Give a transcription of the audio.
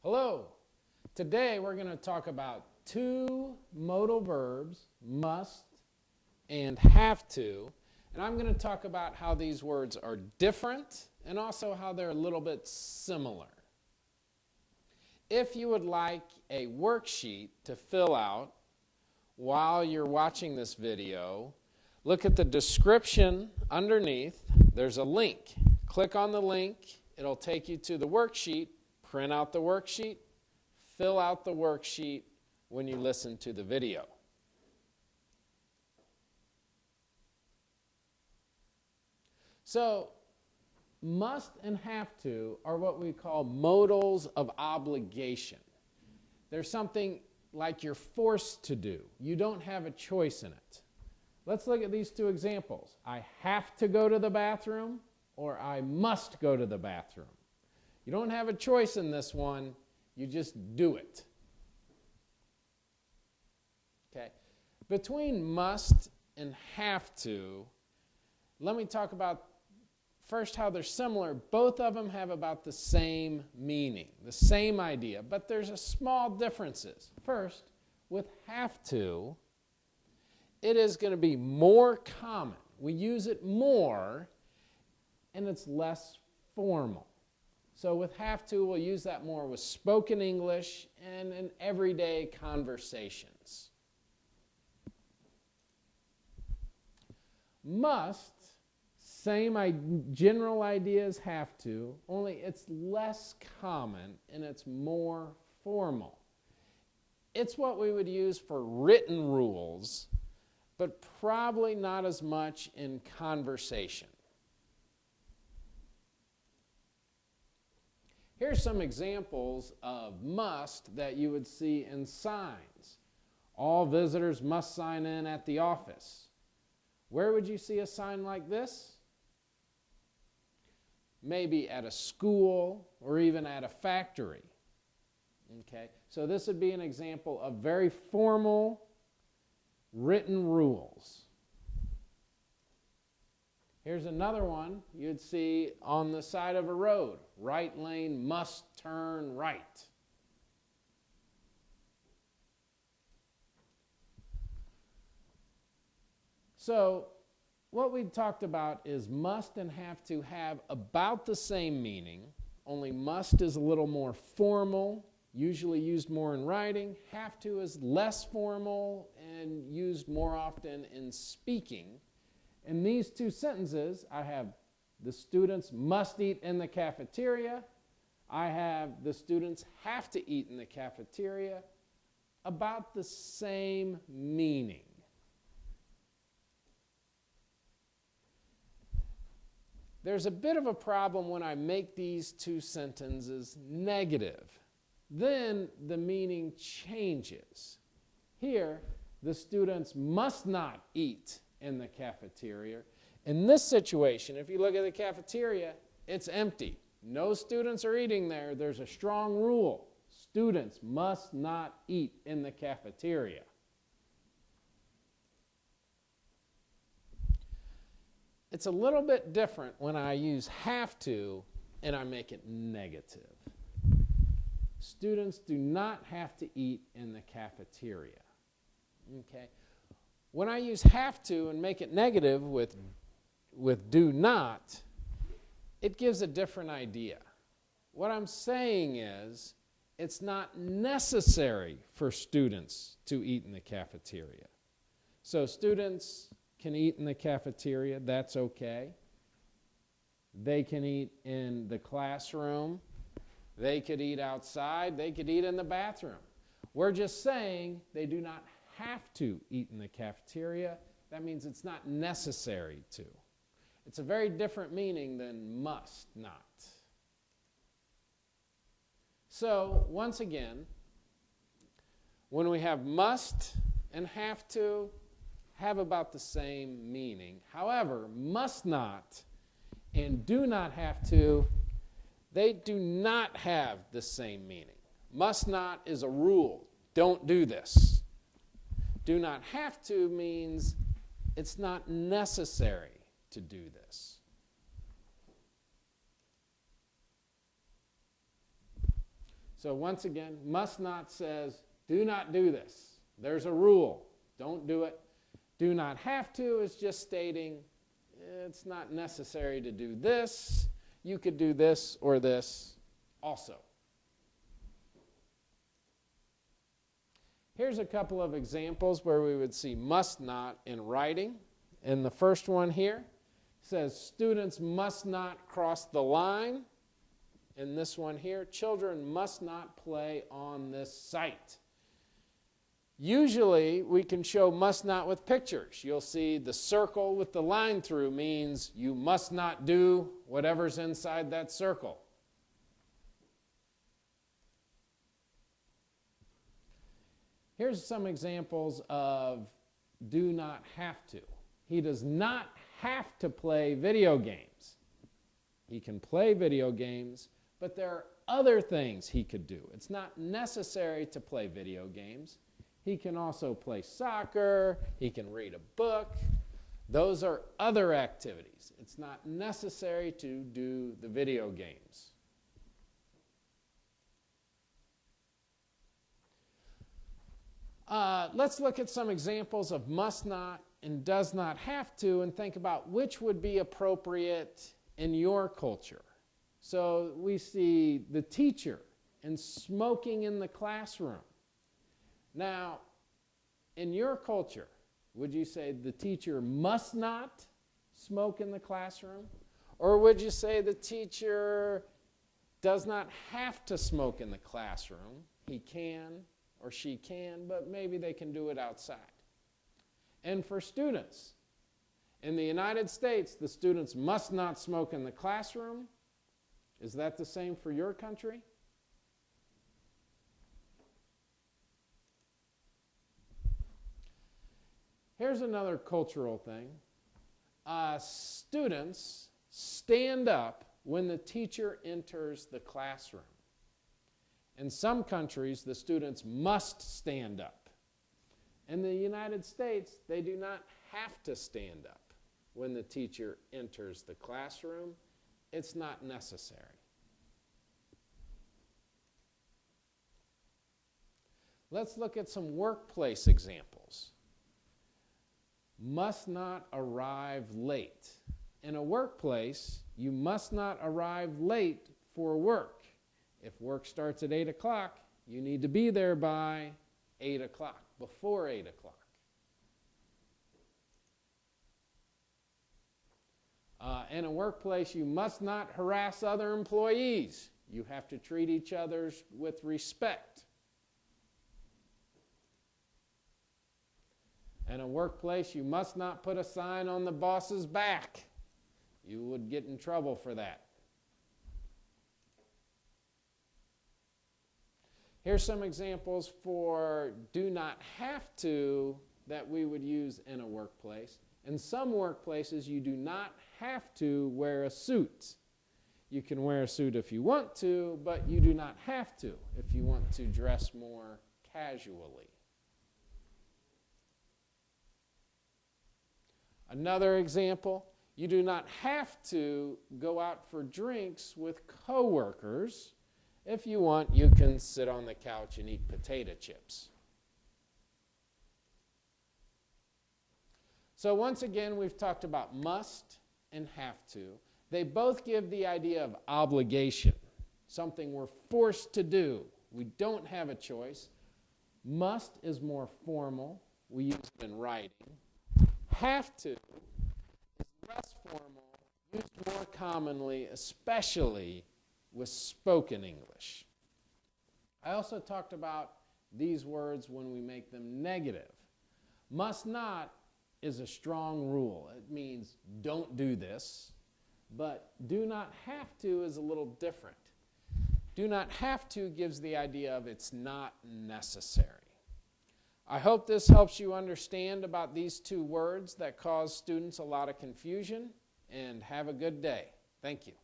Hello. Today we're going to talk about two modal verbs, must and have to. And I'm going to talk about how these words are different and also how they're a little bit similar. If you would like a worksheet to fill out while you're watching this video, look at the description underneath. There's a link. Click on the link. It'll take you to the worksheet. Print out the worksheet, fill out the worksheet when you listen to the video. So, must and have to are what we call modals of obligation. There's something like you're forced to do. You don't have a choice in it. Let's look at these two examples. I have to go to the bathroom or I must go to the bathroom. You don't have a choice in this one, you just do it. Okay. Between must and have to, let me talk about first how they're similar. Both of them have about the same meaning, the same idea, but there's a small differences. First, with have to, it is going to be more common. We use it more, and it's less formal. So with have to, we'll use that more with spoken English and in everyday conversations. Must, same general idea as have to, only it's less common and it's more formal. It's what we would use for written rules, but probably not as much in conversation. Here's some examples of must that you would see in signs. All visitors must sign in at the office. Where would you see a sign like this? Maybe at a school or even at a factory. Okay, so this would be an example of very formal written rules. Here's another one you'd see on the side of a road. Right lane must turn right. So what we talked about is must and have to have about the same meaning, only must is a little more formal, usually used more in writing. Have to is less formal and used more often in speaking. In these two sentences, I have the students must eat in the cafeteria. I have the students have to eat in the cafeteria. About the same meaning. There's a bit of a problem when I make these two sentences negative. Then the meaning changes. Here, the students must not eat in the cafeteria. In this situation, if you look at the cafeteria, it's empty. No students are eating there. There's a strong rule. Students must not eat in the cafeteria. It's a little bit different when I use have to and I make it negative. Students do not have to eat in the cafeteria. Okay? When I use have to and make it negative with do not, it gives a different idea. What I'm saying is it's not necessary for students to eat in the cafeteria. So students can eat in the cafeteria, that's okay. They can eat in the classroom. They could eat outside. They could eat in the bathroom. We're just saying they do not have to eat in the cafeteria. That means it's not necessary to. It's a very different meaning than must not. So, once again, when we have must and have to, have about the same meaning. However, must not and do not have to, they do not have the same meaning. Must not is a rule. Don't do this. Do not have to means it's not necessary to do this. So once again, must not says, do not do this. There's a rule. Don't do it. Do not have to is just stating it's not necessary to do this. You could do this or this also. Here's a couple of examples where we would see must not in writing. And the first one here says students must not cross the line. And this one here, children must not play on this site. Usually we can show must not with pictures. You'll see the circle with the line through means you must not do whatever's inside that circle. Here's some examples of do not have to. He does not have to play video games. He can play video games, but there are other things he could do. It's not necessary to play video games. He can also play soccer. He can read a book. Those are other activities. It's not necessary to do the video games. Let's look at some examples of must not and does not have to and think about which would be appropriate in your culture. So we see the teacher and smoking in the classroom. Now, in your culture, would you say the teacher must not smoke in the classroom? Or would you say the teacher does not have to smoke in the classroom? He can or she can, but maybe they can do it outside. And for students, in the United States, the students must not smoke in the classroom. Is that the same for your country? Here's another cultural thing. Students stand up when the teacher enters the classroom. In some countries, the students must stand up. In the United States, they do not have to stand up when the teacher enters the classroom. It's not necessary. Let's look at some workplace examples. Must not arrive late. In a workplace, you must not arrive late for work. If work starts at 8 o'clock, you need to be there by 8 o'clock, before 8 o'clock. In a workplace, you must not harass other employees. You have to treat each other with respect. In a workplace, you must not put a sign on the boss's back. You would get in trouble for that. Here's some examples for do not have to that we would use in a workplace. In some workplaces, you do not have to wear a suit. You can wear a suit if you want to, but you do not have to if you want to dress more casually. Another example, you do not have to go out for drinks with coworkers. If you want, you can sit on the couch and eat potato chips. So once again, we've talked about must and have to. They both give the idea of obligation, something we're forced to do. We don't have a choice. Must is more formal. We use it in writing. Have to is less formal, used more commonly, especially with spoken English. I also talked about these words when we make them negative. Must not is a strong rule. It means don't do this, but do not have to is a little different. Do not have to gives the idea of it's not necessary. I hope this helps you understand about these two words that cause students a lot of confusion, and have a good day. Thank you.